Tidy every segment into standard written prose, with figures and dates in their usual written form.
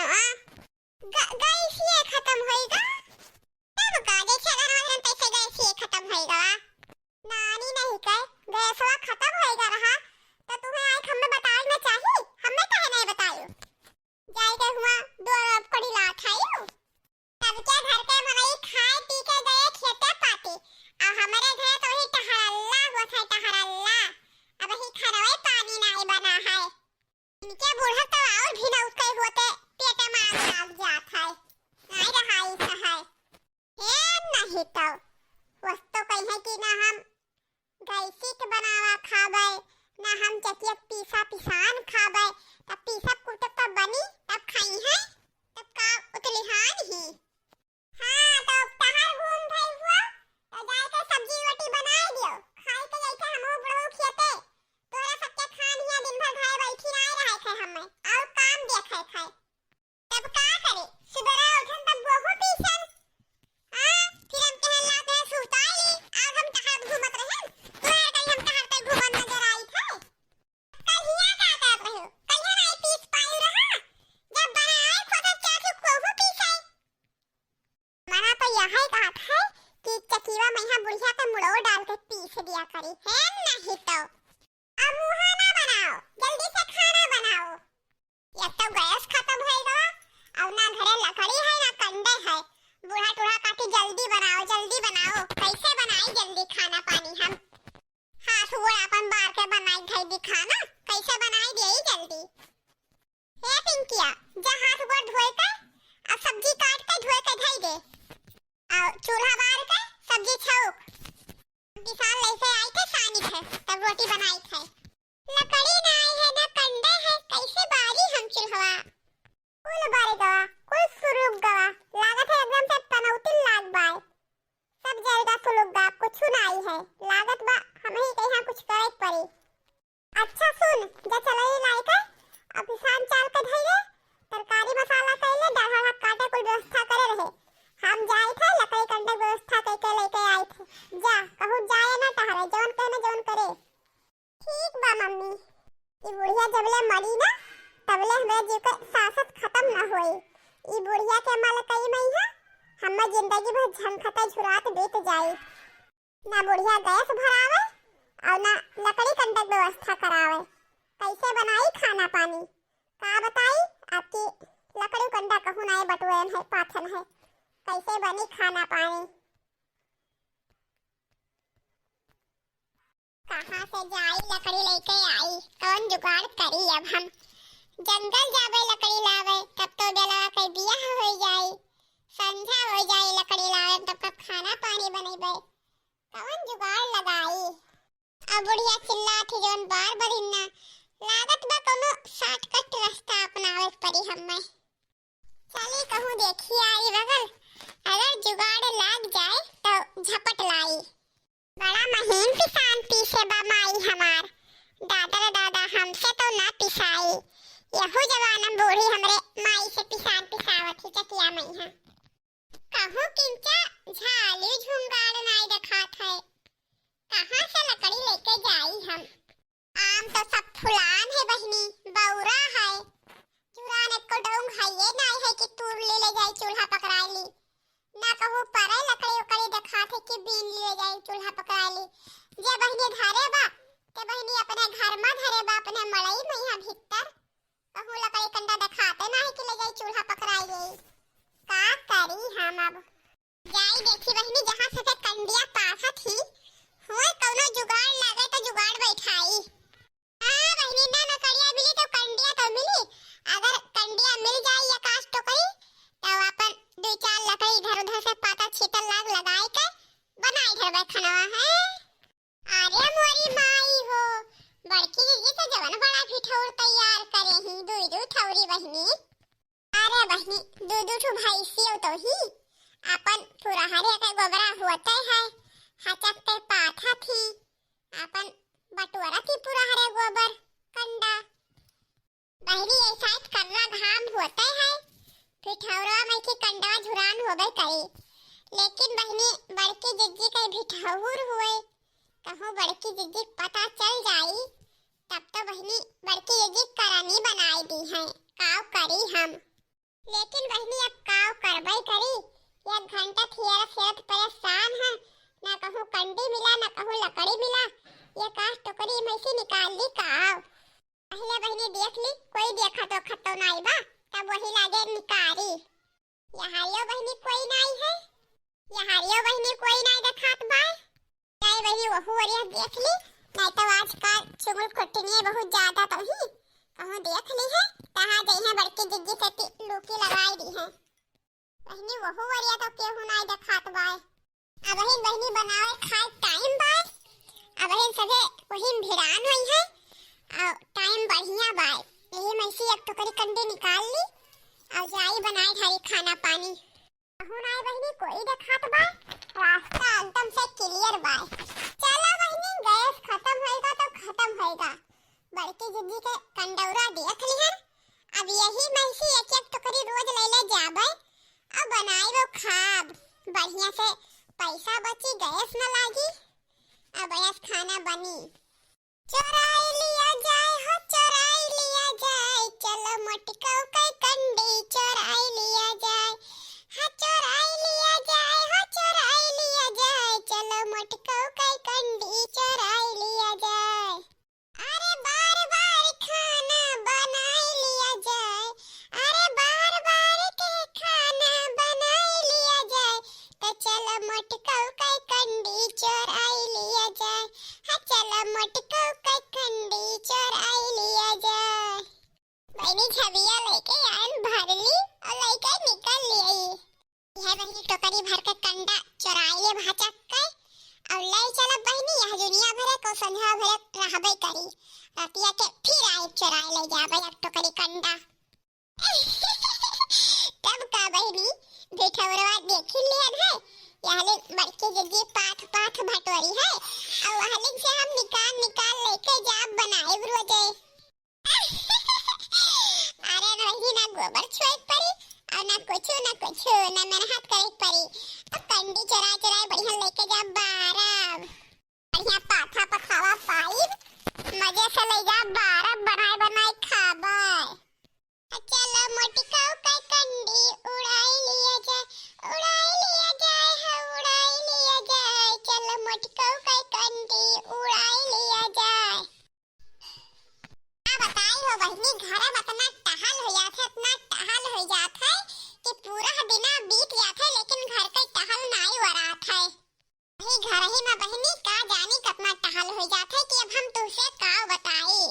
खनवा gas ये खत्म होएगा तब का जैसे अगर पैसे गैस ये खत्म होएगा नानी नहीं कह गैसवा खत्म होएगा रहा तो तुम्हें आज हमें बताना चाहिए हमें कहे नहीं बतायो जाए के हुआ दो अरब कड़ी लात खाइयो तब क्या घर के मनई खाए पी के गए खेते पाती और हमारे घर तो ही टहरल्ला हुआ था टहरल्ला अब ही खरवे पानी नहीं बना है इनके बूढ़ा तो और भी ना उसके होते पेट में आग लग जात है नहीं रहा ऐसा है नहीं तो वस्तु कहे कि ना हम गैसी के बनावा खाबे ना हम चकिया पीसा पिसान खाबे तब पीसा कुट तब बनी तब खाई है तब का उतलिहान ही हां तो तहार घूम भाई हुआ तो जाए के सब्जी रोटी बनाए दियो खाए के जैसे हमहु बुढ़ऊ खेते तोरा सबके खान हिया दिन भर घरे बैठी नहीं रहे थे हमें और काम देखे थे तब का करे सुबह उठन तब बहु पीसन हां फिर हम कहन लाते हैं सुताई आज हम तहार घूमत रहे तोरा कहीं हम तहार पे घूमत नजर आई थे कहिया का करत रहो कहिया नहीं पीस पाई रहा जब बनाए खुद क्या कि कोहू पीसे मना तो यही बात है कि चकीवा में यहाँ बुढ़िया का मुड़ो डाल के पीस दिया करी है नहीं तो अब मुहा ना बनाओ जल्दी से खाना बनाओ या तो गैस खत्म होएगा और ना घरे लकड़ी है ना कंडे है बूढ़ा टूढ़ा काटी जल्दी बनाओ कैसे बनाई जल्दी खाना पानी हम हाथ गोड़ अपन बार के बनाई खाई दिखाना कैसे बनाई दे जल्दी हे पिंकिया जा हाथ गोड़ धोए के और सब्जी काट के धोए के धई दे और चूल्हा बार के सब्जी छौक किसान लेके आई थे सानी थे तब रोटी बनाई थे लकड़ी ना आई है ना कंडे है कैसे बारी हम चूल्हा कुल बारे गवा कुल सुरुग गवा लागत है एकदम से पनौती लाग बाय सब जलदा सुलुग गा कुछ ना आई है लागत बा हमें ही कहीं कुछ करे पड़ी अच्छा सुन जा चलाई लाई के अब किसान चाल के धइले तरकारी मसाला कैले डाढ़ा काटे कुल व्यवस्था करे रहे हम जाए थे लकड़ी कंडे व्यवस्था करके लेके आए थे जा कहूं जाए ना तहरे जौन कहने जौन करे ठीक बा मम्मी ई बुढ़िया जबले मरी ना तबले हमरा जीव के सासत खत्म ना होई ई बुढ़िया के माल कई मई है हम जिंदगी भर झंखता झुरात बीत जाई ना बुढ़िया गैस भरावे और ना लकड़ी कंडे व्यवस्था करावे कैसे बनाई खाना पानी का बताई आपकी लकड़ी कंडा कहूं ना बटुएन है पाथन है कैसे बनी खाना पानी कहां से जाई लकड़ी लेके आई कौन जुगाड़ करी अब हम जंगल जावे लकड़ी लावे तब तो बेला कई बियाह हो जाई संध्या हो जाई लकड़ी लावे तब कब खाना पानी बनेबे कौन जुगाड़ लगाई अब बुढ़िया चिल्लाती जोन बार बरिन्ना लागत बा कोनो शॉर्टकट रास्ता अपनावे पड़ी हमें चली कहूं देखी आई बगल अगर जुगाड़ लग जाए तो झपट लाई बड़ा महीन पिसान पीछे बा माई हमार दादा दादा हमसे तो ना पिसाई यहू जवाना बूढ़ी हमरे माई से पिसान पिसावत ही चकिया मई है कहूं किंचा झाली झुंगाड़ नहीं रखात है कहां से लकड़ी लेके जाई हम आम तो सब फुलान है बहनी बौरा है चुराने को डोंग है ये नहीं है कि तूर ले जाई चूल्हा पकड़ा ली ना कहूं परे लकड़ी उकड़ी दिखा थे कि बीन ले जाई चूल्हा पकड़ा ली जे बहनी धरे बा ते बहनी अपने घर में धरे बा अपने मड़ई में यहां भीतर कहूं लकड़ी कंडा दिखाते नहीं कि ले जाई चूल्हा पकड़ाई गई का करी हम अब जाई देखी बहनी जहां से कंडिया पासा थी होय कौनो जुगाड़ लगे तो जुगाड़ बैठाई हां बहनी ना लकड़िया मिली तो कंडिया तो मिली अगर कंडिया मिल जाए या काश टोकरी तो अपन दो चार लकड़ी इधर उधर से पाता छीतल लाग लगाए के बनाई घर बैठनवा है अरे मोरी माई हो बड़की दीदी तो जवन बड़ा फिठौर तैयार करे ही दू ठौरी बहनी अरे बहनी दू ठो भैंसियो तो ही अपन पूरा हरे के गोबरा होते है हचक पे पाथा थी अपन बटुआरा थी पूरा हरे गोबर कंडा बहनी ऐसा करना घाम होते है फिठौरा में की कंडा झुरान होबे करे लेकिन बहनी बड़की जिज्जी के भिठौर हुए कहूं बड़की जिज्जी पता चल जाई तब तो बहनी बड़की जिज्जी करानी बनाई दी है काव करी हम लेकिन बहनी अब काव करबई करी। एक घंटा थियर फिरत परेशान है। ना कहूँ कंडी मिला ना कहूँ लकड़ी मिला। ये काश टोकरी में से निकाल ली काव। पहले बहनी देख ली कोई देखा तो खतो नहीं बा तब वही लागे निकारी। यहाँ यो बहनी कोई नहीं है। यहाँ यो बहनी कोई नहीं देखात बा। नहीं बहनी वहु वरिया देख ली नहीं तो आजकल चुगल कुटनी बहुत ज्यादा तो ही कहूँ देख ली है कहाँ गई है बड़की जिज्जी से लूकी लगाई दी है। बहनी वहु वरिया तो केहू नहीं देखात बा। अब बहनी बनावे खाए टाइम बा। अब सभे वही भिड़ान हुई है और टाइम बढ़िया बा। यही में से एक टोकरी कंडे निकाल ली और जाई बनाए घरी खाना पानी। कहूँ नहीं बहनी कोई देखात बा। रास्ता एकदम से क्लियर बा। चलो बहनी गैस खत्म होएगा तो खत्म होएगा। बड़की जिद्दी के कंडौरा देख ली है। अब यही में से एक एक टोकरी रोज ले ले जाबे और बनाई वो खाब बढ़िया से पैसा बची गैस न लागी अब ऐस खाना बनी। चोराई लिया जाए हो चोराई लिया जाए चलो मोटको के कंडी चोराई लिया जाए। हाँ चोराई लिया जाए हो चोराई लिया जाए चलो मोटको के कंडी चोराई लिया जाए। अरे बार बार खाना बनाई लिया जाए। अरे बार बार के खाना बनाई लिया जाए तो चलो मोटको के कंडी चोराई लिया जाए। हाँ चलो मोटको के कंडी चोराई लिया जाए। बहनी छबिया लेके आयन भर ली और लेके निकल ली। यह बहनी टोकरी भर के कंडा चोराई ले भाचक के और ले चलो बहनी यह दुनिया भरे को संध्या भरे रहबे करी। रातिया के फिर आई चोराई ले जाबे एक टोकरी कंडा। तब का बहनी बेठवरवा देख लियन है। यहले बड़के जिद्दी पाथ पाथ भटोरी है और वहले से हम निकाल निकाल लेके जाब बनाए रोजे। अरे नहीं ना गोबर छोड़ पड़ी और ना कुछ ना मेहनत करे पड़ी। अब कंडी चरा चरा बढ़िया लेके जा बारब बढ़िया पाथा पखावा पाइब मजे से ले जा बारब बनाए बनाए खाबे। चलो मोटको के कंडी उड़ाई लिया जाए है उड़ाई लिया जाए चलो मोटको के कंडी उड़ाई लिया जाए। बताई हो बहनी घर में इतना टहल हो जात है कि पूरा दिन बीत जात है लेकिन घर के टहल नहीं वरात है। वही घर ही में बहनी का जानी कितना टहल हो जात है कि अब हम तुझसे का बताई।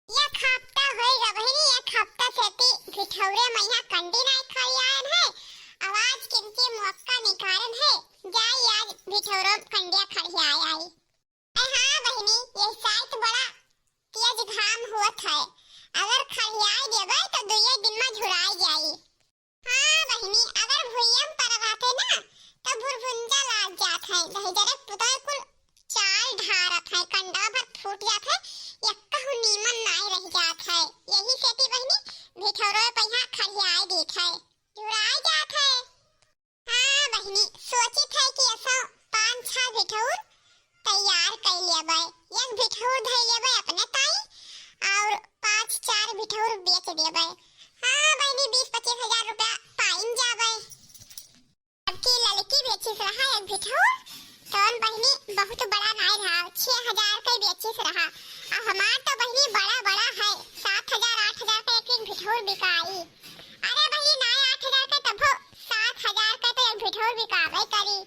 एक हफ्ता होएगा बहनी एक हफ्ता से भिठौरे मैया कंडी नहीं खाई आयन है। आवाज किनके मौका निकालन है जाई आज भिठौरो कंडिया खड़ी आई। हाँ बहनी ये साइट बड़ा तेज घाम होत है। अगर खड़ियाई देबे तो 2 दिन में झुराई जाई। हाँ बहनी अगर भुइयम पर रहते ना तो भुरभुंजा लाग जात है। दही जरे पुतय कुल चाल ढारत है कंडा भर फूट जात है एक कहू नीमन नहीं रह जात है। यही सेती बहनी भिठौरो पहिया खड़ियाई देत है झुराई जात है। हाँ बहनी सोचित है कि ऐसा 5-6 भिठौर तैयार कर लेबे। एक भिठौर धइ लेबे अपने ताई और 5-4 भिठौर बेच देबे। हाँ बहनी 20-25 हजार रुपया पाइन जाबे। सबकी लड़की बेचिस रहा एक भिठौर तौन बहनी बहुत बड़ा नहीं रहा 6,000 का बेचिस रहा और हमार तो बहनी बड़ा है 7,000-8,000 का एक भिठौर बिकाई। अरे बहनी नहीं 8,000 का तब 7,000 का तो एक भिठौर बिकावे करी।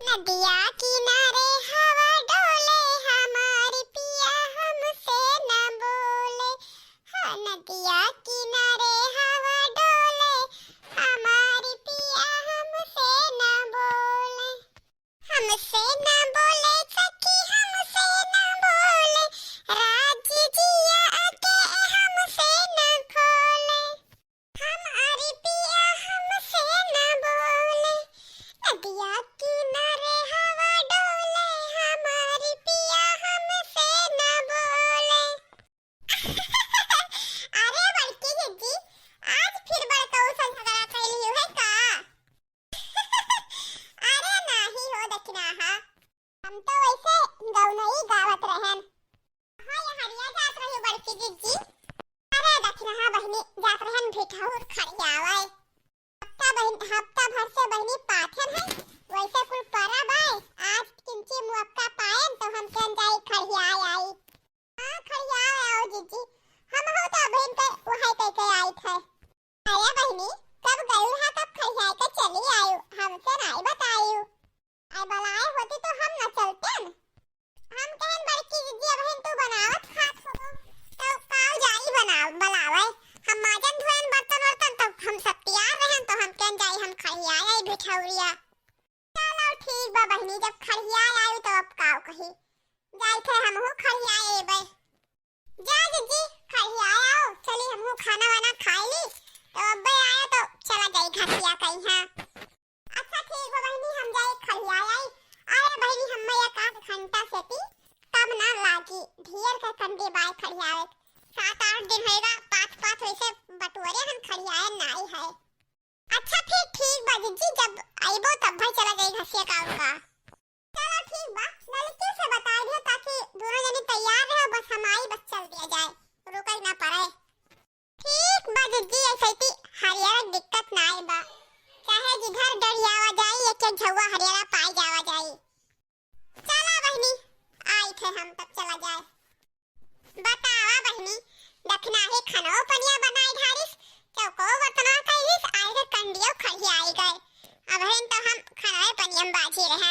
नदिया किनारे हवा डोले हमारी पिया हमसे न बोले। हाँ नदिया किनारे हवा डोले हमारी पिया हमसे न बोले। हमसे न बोले सखी हमसे न बोले राज जिया के हमसे न खोले। हमारी पिया हमसे न बोले। नदिया किनारे हवा डोले आवे। हफ्ता भर से बहनी पाथन है वैसे कुल परब है। आज किंची मुक्का पाएन तो हम कन जाई खड़ियाई आई। हां खड़ियाई आओ जीजी, हम हो तो बहन पे वहां पे के आई थे। आया बहनी कब गई है, कब खड़ियाई के चली आयु, हमसे नहीं बतायु। आई बुलाए होती तो हम न चलते। हम कहन बड़की जीजी बहन तू बनावत खात हो तो काव जाई बनावे। हम माजन धोएन बर्तन वर्तन तब हम सब तैयार रहन तो हम कन जाई हम खड़ियाई आई बिठौरिया। चलो ठीक बा बहनी, जब खड़ियाई आयु तो अब काव कही जाई थे हमहू खड़ियाई एबे। जा जीजी खड़ियाई आओ, चली हमहू खाना वाना खाई ली तो अब्बे आया तो चला जाई घसिया कहीं। हां अच्छा ठीक बा बहनी, हम जाई खड़ियाई आई। अरे बहनी हम एक आध घंटा सेती तब ना लागी ढेर के कंडे बाय खड़ियावे। 7-8 दिन होएगा, 5 वैसे बटुअरे हम खड़ियाए नाई है। अच्छा फिर ठीक बा जीजी, जब आइबो तब भाई चला जाई घसिया का उनका। चलो ठीक बा, लड़की से बता दियो ताकि दोनों जने तैयार रहो, बस हम आई बस चल दिया जाए, रुकई ना पड़े। ठीक बा जीजी, ऐसे ही हरियारा दिक्कत ना आई बा, चाहे जिधर डरियावा जाई एक झौवा हरियारा पाई जावा जाई। चला बहनी आई थे हम तब चला जाए। बतावा बहनी दखना है खानो पनिया बनाई धारिस, चौको बर्तनवा कैलिस, आए के कंडियो खड़ियाई गए। अब हम तो हम खाना पनिया बाजी रहे।